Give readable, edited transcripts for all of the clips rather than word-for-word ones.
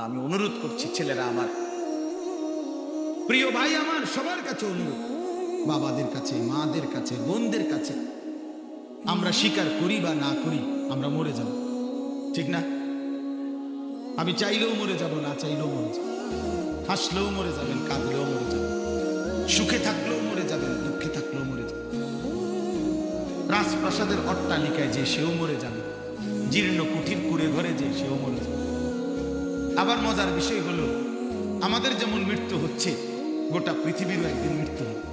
আমি অনুরোধ করছি ছেলেরা আমার, প্রিয় ভাই আমার, সবার কাছে অনুরোধ, বাবাদের কাছে, মাদের কাছে, বোনদের কাছে, আমরা স্বীকার করি বা না করি আমরা মরে যাব, ঠিক না? আমি চাইলেও মরে যাব, না চাইলেও মরে যাব। হাসলেও মরে যাবেন, কাঁদলেও মরে যাবেন, সুখে থাকলেও মরে যাবেন, দুঃখে থাকলেও মরে যাবেন। রাজপ্রাসাদের অট্টালিকায় যে সেও মরে যাবে, জীর্ণ কুঠির কুড়ে ঘরে যে সেও মরে যাবে। আবার মজার বিষয় হলো, আমাদের যেমন মৃত্যু হচ্ছে, গোটা পৃথিবীরও একদিন মৃত্যু হবে,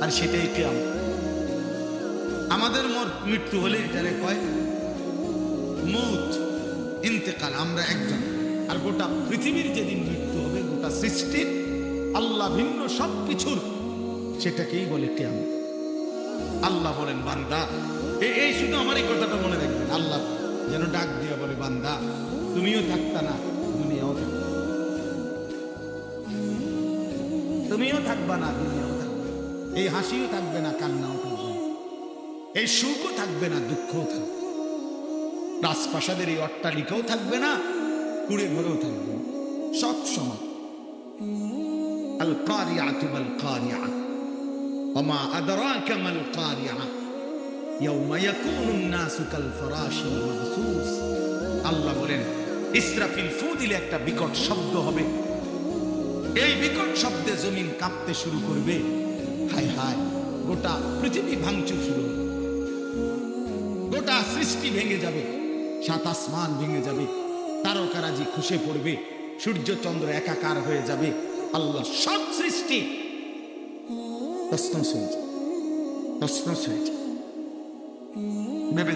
আর সেটাই কিয়ামত। আমাদের মৃত্যু হলে এটারে কয় মৌত, ইন্তেকাল, আমরা একজন। আর গোটা পৃথিবীর যেদিন মৃত্যু হবে, গোটা সৃষ্টির, আল্লাহ ভিন্ন সবকিছুর, সেটাকেই বলে কিয়ামত। আল্লাহ বলেন, বান্দা, এই শুধু আমার এই কথাটা মনে রাখবেন, আল্লাহ যেন ডাক দিয়া বলে, বান্দা তুমিও থাকতা না, দুনিয়াও থাকবে, তুমিও থাকবা না, দুনিয়াও থাকবে, এই হাসিও থাকবে না, কান্নাও থাকবে না, এই সুখও থাকবে না, দুঃখও থাকবে, রাজপ্রাসাদের এই অট্টালিকাও থাকবে না, কুড়ে ঘরেও থাকবে না, সব সময়। আল কারিআতু মাল কারিআ ওয়া মা আদরাকা মাল কারিআ ইয়াওমা ইয়াকুনুন নাসু কাল ফারাশিল মাবসুস। আল্লাহ বলেন, ইসরাফিল ফু দিলে একটা বিকট শব্দ হবে, এই বিকট শব্দে জমিন কাঁপতে শুরু করবে, হায় হায়, গোটা পৃথিবী ভাঙচুর শুরু হবে, গোটা সৃষ্টি ভেঙে যাবে, সাত আসমান ভেঙে যাবে, তারকারাজি খসে পড়বে, সূর্য চন্দ্র একাকার হয়ে যাবে, আল্লাহ সব সৃষ্টি তছনছ হয়ে যাবে, তছনছ হয়ে যাবে। ভেবে